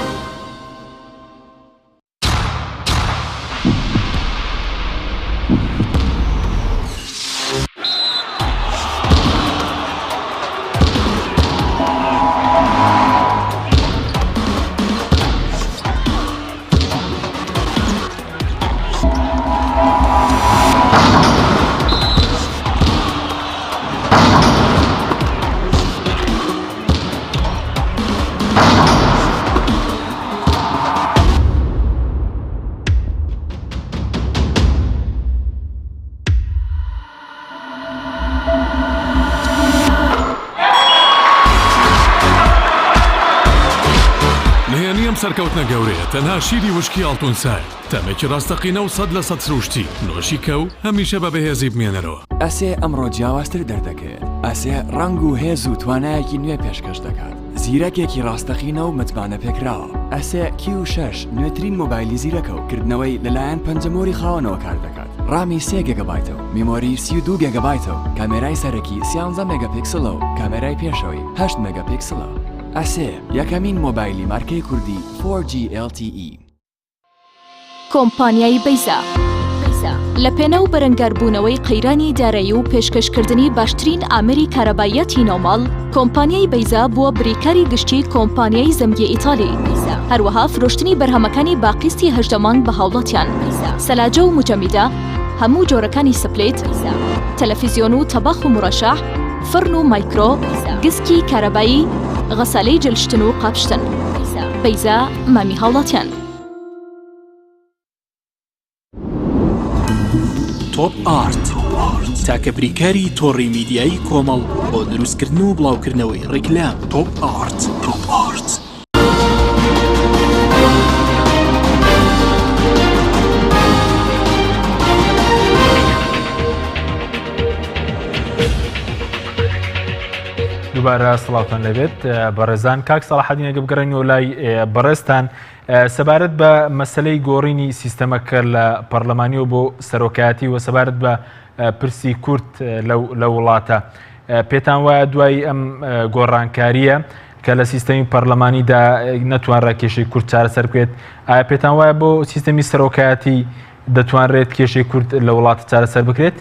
سەرکەوتنە گەورەیە تەنها شیری وشکی ئاڵتونسای تەمێکی ڕاستەقینە و 100% سروشتی نۆشی کەو هەمیشە بە بەهێزی بمێنەرەوە. ئەسێ ئەمڕۆ جیاوازتر دەردەکەوێت. ئەسێ ڕنگ و هێز و توانایەکی نوێ پێشکەش دەکات. زیرەکێکی ڕاستەقینە و متمانە پێکراوە. ئەسێ Q6 نوێترین مۆبایلی زیرەکە و کردنەوەی لەلایەن پەنجەمۆری خاوەنەوە کار دەکات. ڕامی 3 گیگابایتە و میمۆری 32 گیگابایتە و کامێرای سەرەکی 13 مێگاپیکسڵە و کامێرای پێشەوەی 8 مێگاپیکسڵە. ئەسێ یەکەمین مۆبایلی مارکەی کوردی 4G LTE. کۆمپانیای بەیزا لە پێنە و بەرەنگاربوونەوەی قەیرانی دارایی و پێشکەشکردنی باشترین ئامێری کارەبایەتی نۆماڵ، کۆمپانیای بەیزا بووە بریکاری گشتی کۆمپانیای زەمگی ئیتالی. هەروەها فرۆشتنی بەرهەمەکانی باقیستی هەژدەمان بە هاوڵاتیان، سەلاجە و مجەمیدە، هەموو جۆرەکانی سپلێت، تەلەڤیزیۆن و تەبەخ و مڕەشەح، فرن و مایکرۆ، گسکی کارەبایی، غەسالەی جلشتن و قاپشتن. بەیزا مامی هاوڵاتیان. تۆپ ئارت تاکە بریکاری تۆڕی میدیایی کۆمەڵ بۆ دروستکردن و بڵاوکردنەوەی ڕیکلام. تۆپ ئارت. دووبارە سڵاوتان لەبێت بەڕێزان. کاک سەڵاحەدین ئەگە بگەڕێنەوە لای بەڕێزتان سەبارەت بە مەسەلەی گۆڕینی سیستەمەکە لە پەرلەمانیەوە بۆ سەرۆکایەتی و سەبارەت بە پرسی کورد لە وڵاتە، پێتان وایە دوای ئەم گۆڕانکاریە کە لە سیستەمی پەرلەمانیدا نەتوانرا کێشەی کورد چارەسەر بکرێت، ئایا پێتان وایە بۆ سیستەمی سەرۆکایەتی دەتوانرێت کێشەی کورد لە وڵاتە چارەسەر بکرێت؟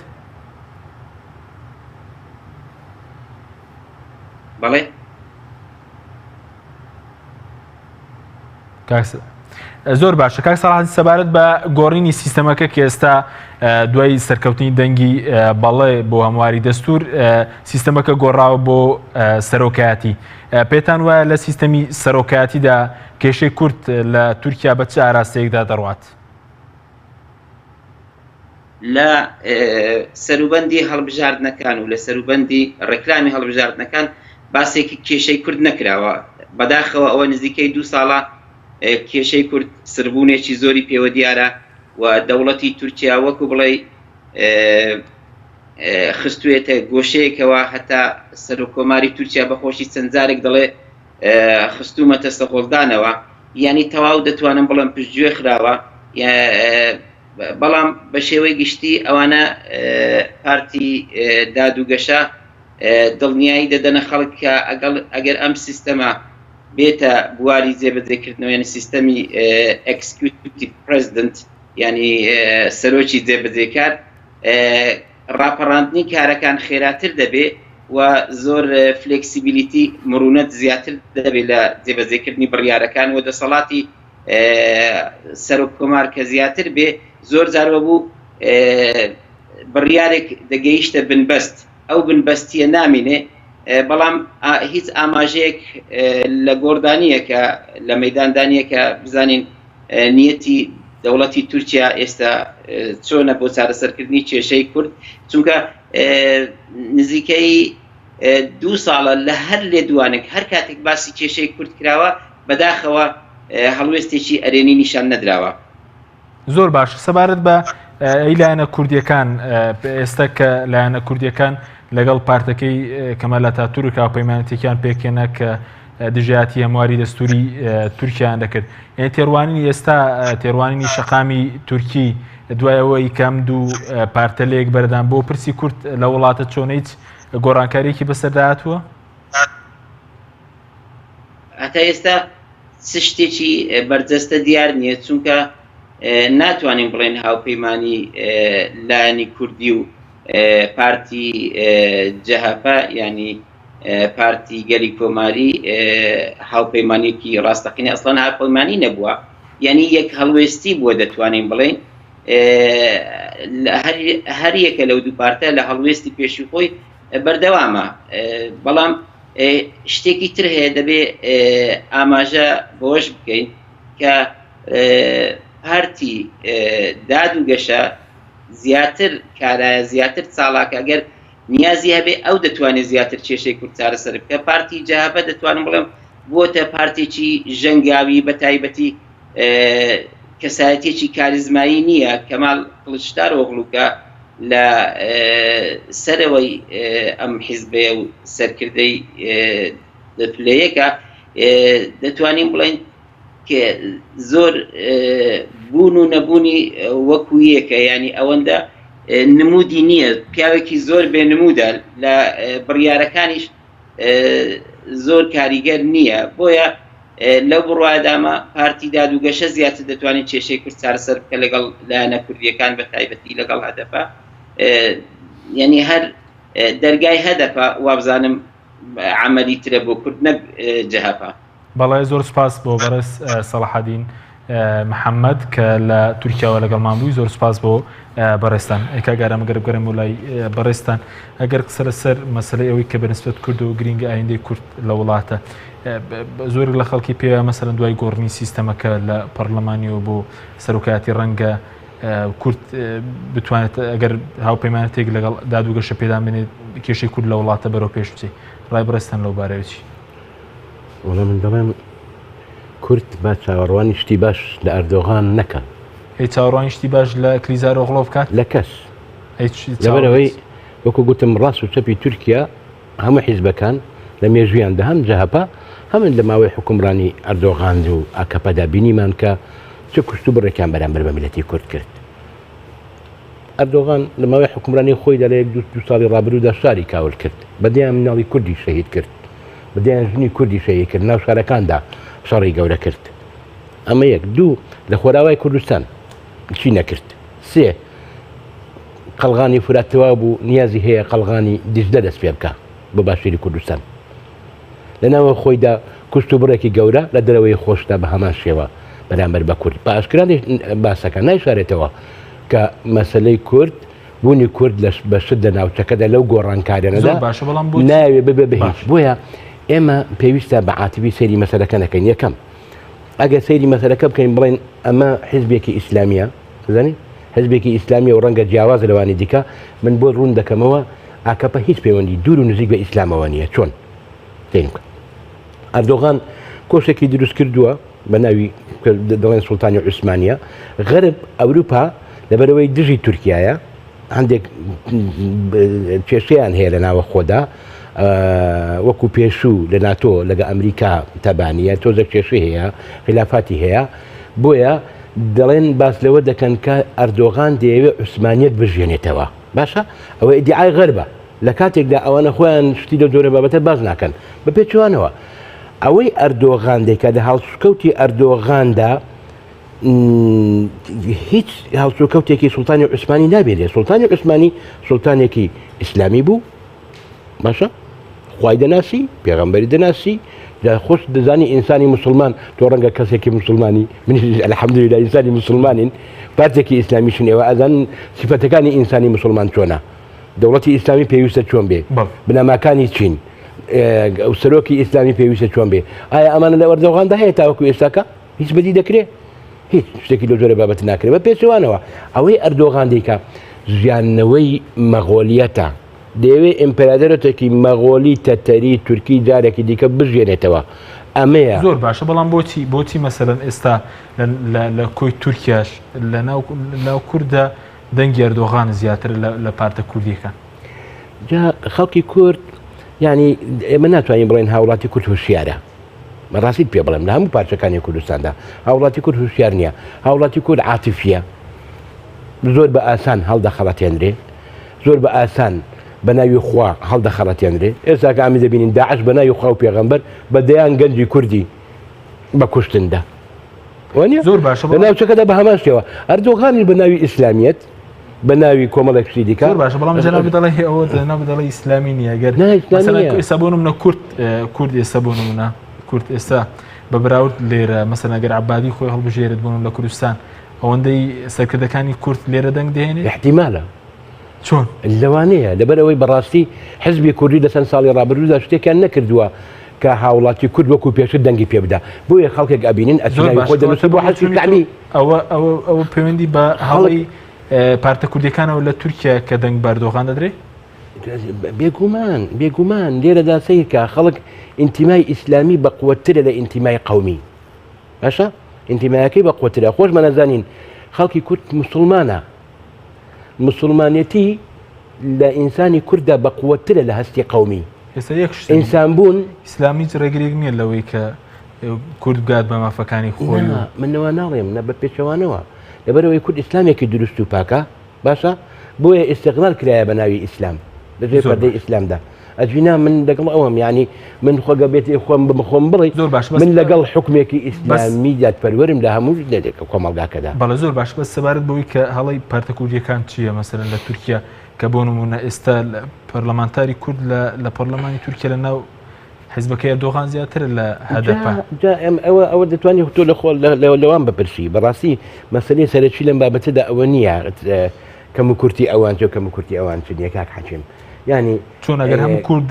بەڵێ زۆر باشە. کاک سەڵاحەدین سەبارەت بە گۆڕینی سیستەمەکە کە ئێستا دوای سەرکەوتنی دەنگی بەڵێ بۆ هەمواری دەستور سیستەمەکە گۆڕاوە بۆ سەرۆکایەتی، پێتان وایە لە سیستەمی سەرۆکایەتیدا کێشەی کورد لە تورکیا بە چه ئاراستەیەکدا دەڕوات؟ لە سەروبەندی هەڵبژاردنەکان و لە سەروبەندی ڕێکلامی هەڵبژاردنەکان باسێکی کێشەی کورد نەکراوە. بەداخەوە ئەوە نزیکەی 2 ساڵە کێشەی کورد سربوونێکی زۆری پێوە دیارە و دەوڵەتی تورکیا وەکو بڵێ خستوێتە گۆشەیەکەوە، هەتا سەرۆکۆماری تورکیا بەخۆشی چەند جارێک دەڵێ خستومەتە سەهۆڵدانەوە، یعنی تەواو دەتوانم بڵێم پشتگوێ خراوە. بەڵام بە شێوەی گشتی ئەوانە پارتی دادوگەشە دڵنیایی دەدەنە خەڵک کە ئەگەر ئەم سیستەمە بێتە بواری جێبەجێکردنەوە، یعنی سیستەمی ئەکسکیوتیڤ پرەزیدنت، یعنی سەرۆکی جێبەجێکار، ڕاپەڕاندنی کارەکان خێراتر دەبێت و زۆر فلێکسیبیلیتی مرونەت زیاتر دەبێت لە جێبەجێکردنی بڕیارەکان و دەسەڵاتی سەرۆککۆمار کە زیاتر بێ. زۆر جارەوە بوو بڕیارێک دەگەیشتە بنبەست، ئەو بنبەستیە نامینێ، بەڵام هیچ ئاماژەیەک لە گۆڕدانیە کە لە مەیداندانیە کە بزانین نیەتی دەوڵەتی تورکیا ئێستا چۆنە بۆ چارەسەرکردنی کێشەی کورد، چونکە نزیکەی 2 ساڵە لە هەر لێدوانێک هەر کاتێک باسی کێشەی کورد کراوە بەداخەوە هەڵوێستێکی ئەرێنی نیشان نەدراوە. زۆر باش. سەبارەت بە لایەنە کوردیەکان، ئێستا کە لایەنە کوردیەکان لەگەڵ پارتەکەی کەمال ئاتاتورک و پەیمانەتێکیان پێکێنە کە دژایەتی هەمواری دەستوری تورکیایان دەکرد، تێڕوانینی ئێستا تێڕوانینی شەقامی تورکی دوایەوەی کەم دوو پارتەلەیەک بەردان بۆ پرسی کورد لە وڵاتە چۆنیت گۆڕانکاریەکی بەسەرداهاتووە؟ هەتا ئێستا شتێکی بەرجەستە دیار نییە، چونکە ناتوانین بڵێن هاوپەیمانی لایەنی کوردی و پارتی جەهەپە ینی پارتی گەلی کۆماری هاوپەیمانێکی ڕاستەقینە ئەسڵان هاوپەیمانی نەبووە، یعنی یەک هەڵوێستی بووە دەتوانین بڵێن هەر یەکە لەو دوو پارتە لە هەڵوێستی پێشی خۆی بەردەوامە. بەڵام شتێکی تر هەیە دەبێ ئاماژە بۆش بکەین کە پارتی دادوگەشە زیاتر کارایە زیاتر چاڵاکە، ئەگەر نیازی هەبێ ئەو دەتوانێت زیاتر کێشەی کورد چارەسەر بکە. پارتی جەهەپە دەتوانم بڵێم بۆتە پارتێکی ژەنگاوی بە تایبەتی کەسایەتێکی کاریزمایی نییە. کەمال کڵچدار ئۆغڵوکە لە سەرەوەی ئەم حیزبێ و سەرکردەی دەپلەیەکە دەتوانین بڵێن کە زۆر بوون و نەبوونی وەکو یەکە، ینی ئەوەندە نمودی نییە، پیاوێکی زۆر بێ نمودە لە بڕیارەکانیش زۆر کاریگەر نییە، بۆیە لەو بڕوادامە پارتی دادوگەشە زیاتر دەتوانێت کێشەی کورد چارەسەر بکە لەگەڵ لایەنە کوردیەکان بە تایبەتی لەگەڵ هەدەفە یعنی هەر دەرگای هەدەفە وابزانم عملی ترە بۆ کورد نەک جەهەپە. بەڵێ زۆر سپاس بۆ بەڕێز سەلاحەدین محەممەد کە لە تورکیاوە لەگەڵمان بووی زۆر سپاس بۆ بەڕێستان ئەکگارامە گەربگەرم و لای بەڕێستان ئەگەر قسە لەسەر مەسلەی ئەوەی کە بەنسبەت کورد و گرنگە ئایندەی کورد لە وڵاتە زۆر لە خەڵکی پێ مەسەرەن دوای گۆڕنی سیستەمەکە لە پەرلەمانیەوە بۆ سەرۆکایەتی ڕەنگە کورد بتوانێت ئەگەر هاوپەیمانەتێک لەگەڵ دادوگەشە پێدا بێنێت کێشەی کورد لە وڵاتە بەرەو پێش بچێت ڕای بەڕێستان لەو بارەوەی وەڵام من دەڵێم کورد با چاوەڕوانی شتی باش لە ئەردۆغان نەکە هیچ چاوەڕوانی شتی باش لە کلیزار ئۆغڵۆ بکات لە کەس لەبەرەوەی وەکو گوتم ڕاست و چەپی تورکیا هەموو حیزبەکان لە مێژویاندا هەم جەهەپا هەمن لە ماوەی حکومڕانی ئەردۆغان و ئاکەپەدا بینیمان کە چ کوشت و بڕێکیان بەرامبەر بە میلەتی کورد کرد. ئەردۆغان لە ماوەی حکومڕانی خۆیدا لە 1-2 ساڵی ڕابردوودا شاری کاول کرد بەدەیان مناڵی کوردی شەهید کرد بەدەیان ژنی کوردی شەهید کرد ناو شارەکاندا شەڕی گەورە کرد. ئەمە یەک دوو لە خۆراوای کوردستان چی نەکرد. سێ قەڵغانی فراتەوە بوو نیازی هەیە قەڵغانی دیژدە دەست پێ بکە بۆ باشووری کوردستان لەناوە خۆیدا کوشت و بڕێکی گەورە لە دەرەوەی خۆشدا بە هەمان شێوە بەرامبەر بە کورد پاشکرانی باسەکە نایشارێتەوە کە مەسلەی کورد بوونی کورد بەشت لە ناوچەکەدا لەو گۆڕانکارانەدا ناوێ ببێ بە هیچ بۆیە ئێمە پێویستە بە عاتبی سەیری مەسەلەکە نەکەین. یەکەم ئەگەر سەیری مەسەلەکە بکەین بڵێن ئەمە حیزبێکی ئیسلامیە زانین حزبێکی ئیسلامی و ڕەنگە جیاواز لەوانی دیکە من بۆ ڕوون دەکەمەوە ئاکەپە هیچ پەیوەندی دوور و نزیک بە ئیسلامەوە نییە چۆن ئەردۆغان کۆشێکی دروست کردووە بە ناوی دەڵێن سوڵتانی عوسمانیە غەرب ئەوروپا لەبەرەوەی دژی تورکایە هەندێک کێشەیان هەیە لە ناوە خۆدا وەکو پێشوو لە ناتۆ لەگە ئەمریکا تەبانیە تۆزە کێشە هەیە خلافاتی هەیە بۆیە دەڵێن باس لەوە دەکەن کە ئەردۆغان دەیەوێت عوسمانیەت بژێنێتەوە باشە ئەوە ئیدعای غەربە لە کاتێکدا ئەوانە خۆیان شتی لە جۆرە بابەتە باز ناکەن بە پێچوانەوە ئەوەی ئەردۆغان دەکە لە هاوسکەوتی ئەردۆغاندا هیچ هاوسکەوتێکی سوڵتانی عوسمانی نابێت سوڵتانی عوسمانی سوڵتانێکی ئیسلامی بوو باشە خوای دەناسی پێغەمبەری دەناسی خۆش دەزانی ئینسانی مسلمان تۆ ڕەنگە کەسێکی مسلمانی من الحەمدولله ئینسانی مسلمانین پارتێکی ئیسلامیشن ئێوە ئەزان سیفەتەکانی ئینسانی مسلمان چۆنە دەوڵەتی ئیسلامی پێویستە چۆن بێ بنەماکانی چین ئەو سەرۆکی ئیسلامی پێویستە چۆن بێ ئایا ئەمانە لە ئەردۆغاندا هەیە تاوەکو ئێستاکە هیچ بەدی دەکرێت هیچ شتێکی لە جۆرە بابەت ناکرێت بە پێچوانەوە ئەوەی ئەردۆغان دیکە ژیاننەوەی مەغۆلیەتە دەیەوێت ئیمپەراتۆرێکی مەغۆلی تەتەری تورکی جارێکی دیکە بژێنێتەوە ئەمەیە زۆر باشە بەڵام بۆچی مەسەلەن ئێستا لە کۆی تورکیاش لە ناو کووردە دەنگی ئەردۆغان زیاتر لە پارتە کوردیەکان جا خەڵکی کورد ینی ئێمە ناتوانین بڵێن هاوڵاتی کورد هوشیارە ڕاستیت پێ بڵێم لە هەموو پارچەکانی کوردستاندا هاوڵاتی کورد هوشیار نییە هاوڵاتی کورد عاتیفیە زۆر بە ئاسان هەڵدەخەڵەتێنرێ زۆر بە ئاسان بە ناوی خوا هەڵدەخەڵەتێنرێ ئێستا کە ئامی دەبینین داعش بە ناوی خوا و پێغەمبەر بە دەیان گەنجی کوردی بە کوشتندا زۆر باشە لە ناوچەکەدا بە هەمان شێوە ئەردۆغانی بە ناوی ئیسلامیەت بە ناوی کۆمەڵێکی دیکە باشە بەڵام جەنابی دەڵێ ئەوە جەنابی دەڵێ ئیسلامی نییە گەر ئێستا بۆ نمونە کورد ئێستا بۆ نمونە کورد ئێستا بە براورد لێرە مەسەلەن ئەگەر عەبادی خۆی هەڵبژێرێت بۆن لە کوردستان ئەوەندەی سەرکردەکانی کورد لێرە دەنگ دێنێت احتیمالە چۆن لەوانەیە لەبەرەوەی بەڕاستی حزبی کوردی لە چەند ساڵی ڕابردوودا شتێکیان نەکردووە کە هاوڵاتی کورد وەکو پێشتر دەنگی پێ بدە بۆیە خەڵکێک ئەبینین ئەچناوی خۆی دەنووسێت بۆ حەزبی تعمی ئەوە پەیوەندی بە هەڵی پارتە کوردیەکانەوە لە تورکیا کە دەنگ بەردۆغان دەدرێت بێگومان لێرەدا سەیرکە خەڵک ئینتیمای ئیسلامی بەقوەترە لە ئینتیمای قەومی باشە ئینتیمایەکەی بەقوەترە خۆشمە نەزانین خەڵکی کورد مسلمانە مسلمانەتی لە ئینسانی کووردا بەقوەترە لە هەستی قەومی ئینسان بوون ئیسلامی ڕێگرێک نییە لەوەی کە کورد بگات بە مافەکانی خۆی منەوە ناڵێم نە بە پێچەوانەوە لەبەرەوەی کورد ئیسلامێکی دروست و پاکە باشە بۆیە ئیستیقلال کرایە بە ناوی ئیسلام لەژێر پەردەی ئیسلامدا ئەجینا من لەگەڵ ئەوم ینی من خۆگە بێتی خۆم بمەخۆم بڵێ زۆر باش من لەگەڵ حکومێکی ئیسلامی دادپەروەرم لە هەموو لێک کۆمەڵگاکەدا بەڵێ زۆر باش بەس سەبارەت بەوەی کە هەڵی پارتە کوردیەکان چییە مەسەرەن لە تورکیا کە بۆ نمونە ئێستا پەرلەمانتاری کورد لە پەرلەمانی تورکیا لە ناو حیزبەکەی ئەردۆغان زیاتر لە هەدەپە ئەوە دەتوانانی تۆ لەوان بپرسی بەڕاستی مەسەلەی سەرەکی لەم بابەتەدا ئەوە نییە کەم و کورتی ئەوان چ کەم و کورتی ئەوان چ نیە کاک حەکیم ینی چۆن ئەگەر هەموو کورد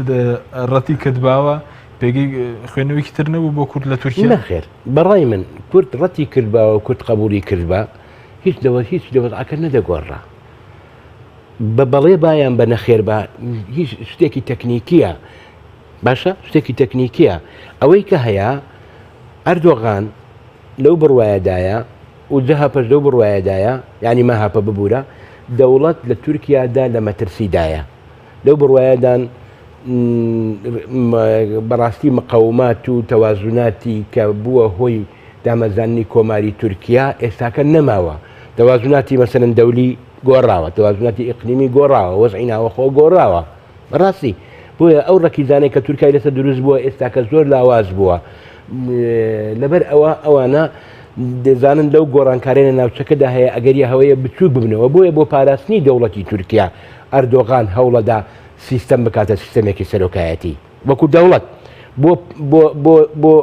ڕەتی کردباوە پێگەی خوێنەوەیکی تر نەبوو بۆ کورد لە تورکیا نەخێر بەڕای من کورد ڕەتی کردباوە کورد قبولی کردبا هیچ دەوەزعەکە نەدەگۆڕا بە بەڵێ بایان بە نەخێر بە هیچ شتێکی تەکنیکیە باشە شتێکی تەکنیکیە ئەوەی کە هەیە ئەردۆغان لەو بڕوایەدایە و جەهاپەش لەو بڕوایەدایە ینی مەهاپە ببوورە دەوڵەت لە تورکیادا لە مەترسیدایە لەو بڕوایەدان بەڕاستی مقاومات و تەوازوناتی کە بووە هۆی دامەزانی کۆماری تورکیا ئێستاکە نەماوە تەوازوناتی مەسەرەن دەولی گۆڕاوە تەوازوناتی ئیقلیمی گۆڕاوە وەزعی ناوەخۆ گۆڕاوە بەڕاستی بۆیە ئەو ڕەکیزانەی کە تورکای لەسەر دروست بووە ئێستاکە زۆر لاواز بووە لەبەر ئەوانە دەزانن لەو گۆڕانکارێنە ناوچەکەدا هەیە ئەگەری هەوەیە بچوو ببنەوە بۆیە بۆ پاراستنی دەوڵەتی تورکیا ئەردۆغان هەوڵەدا سیستەم بکاتە سیستەمێکی سەرۆکایەتی وەکو دەوڵەت بۆ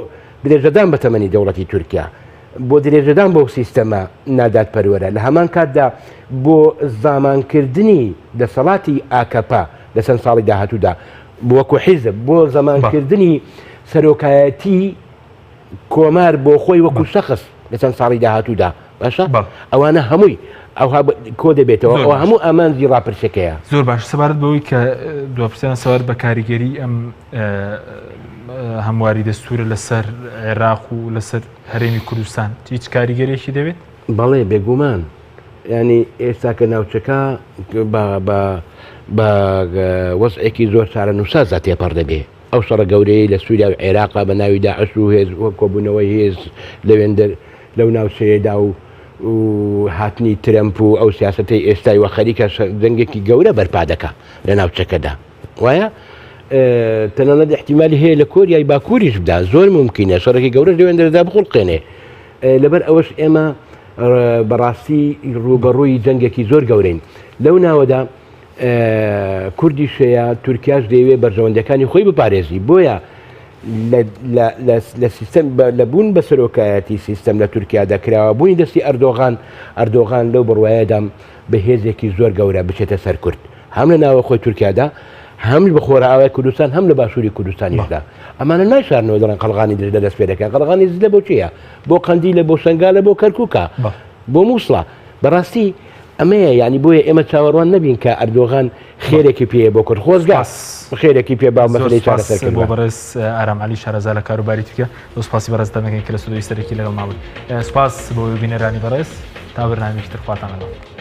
درێژەدان بە تەمەنی دەوڵەتی تورکیا بۆ درێژەدان بۆ سیستەمە نادات پەروەرە لە هەمان کاتدا بۆ زامانکردنی دەسەڵاتی ئاکەپا لە چەند ساڵی داهاتوودا وەکو حیزب بۆ زەمانکردنی سەرۆکایەتی کۆمار بۆ خۆی وەکو شەخص لە چەند ساڵی داهاتوودا باشە ئەوانە هەمووی ئەوها کۆ دەبێتەوە ئەوە هەموو ئامانزی ڕاپرسەکەیە زۆر باش سەبارەت بەوەی کە دوپرسیان سەوار بە کاریگەری ئەم هەمواری دەستورە لەسەر عێراق و لەسەر هەرێمی کوردستان هیچ کاریگەریەکی دەبێت بەڵێ بێگومان ینی ئێستا کە ناوچەکە بە وەزعێکی زۆر چارە نووسازا تێپەڕ دەبێ ئەو شەڕە گەورەی لە سووریا و عێراقا بە ناوی داعش و هێز کۆبوونەوەی هێز لەوێندە لەو ناوچەیەدا و هاتنی ترەمپ و ئەو سیاسەتەی ئێستای وە خەریکە جەنگێکی گەورە بەرپا دەکا لە ناوچەکەدا وایە تەنانەت احتیمالی هەیە لە کۆریای باکووریش بدا زۆر ممکنە شەڕێکی گەورە لەوێندەدا بخڵقێنێ لەبەر ئەوەش ئێمە بەڕاستی ڕوبەڕووی جەنگێکی زۆر گەورەین لەو ناوەدا کوردیشەیە تورکیاش دەیەوێت بەرژەوەندەکانی خۆی بپارێزی بۆیە لە سیستەم لە بوون بە سەرۆکایەتی سیستەم لە تورکیا دەکراوە بوونی دەستی ئەردۆغان لەو بڕوایەدا بە هێزێکی زۆر گەورە بچێتە سەر کورد هەم لە ناوە خۆی تورکیادا هەم بە خۆرئاوای کوردستان هەم لە باشووری کوردستانیشدا ئەمانە ناشارنەوە دەڵێن قەڵغانی دژدە دەست پێ دەکەن قەڵغانی زلە بۆ چییە بۆ قەندیلە بۆ سنگالە بۆ کەرکووکە بۆ مووسڵە بەڕاستی ئەمەیە ینی بۆیە ئێمە چاوەڕوان نەبین کە ئەردۆغان خێرێکی پێ بۆ کورد خۆزگا خێرێکی پێ با مەسلەی چارەسەر بۆ بەڕێز ئارامعەلی شارەزا لە کاروباری تورکیا سوپاسی بەڕێز دەمەکەین کە لە سودۆی سەرەکی لەگەڵ ماوەی سوپاس بۆ بینەرانی بەڕێز تا بەرنامێکی تر خواتان لەگەڵ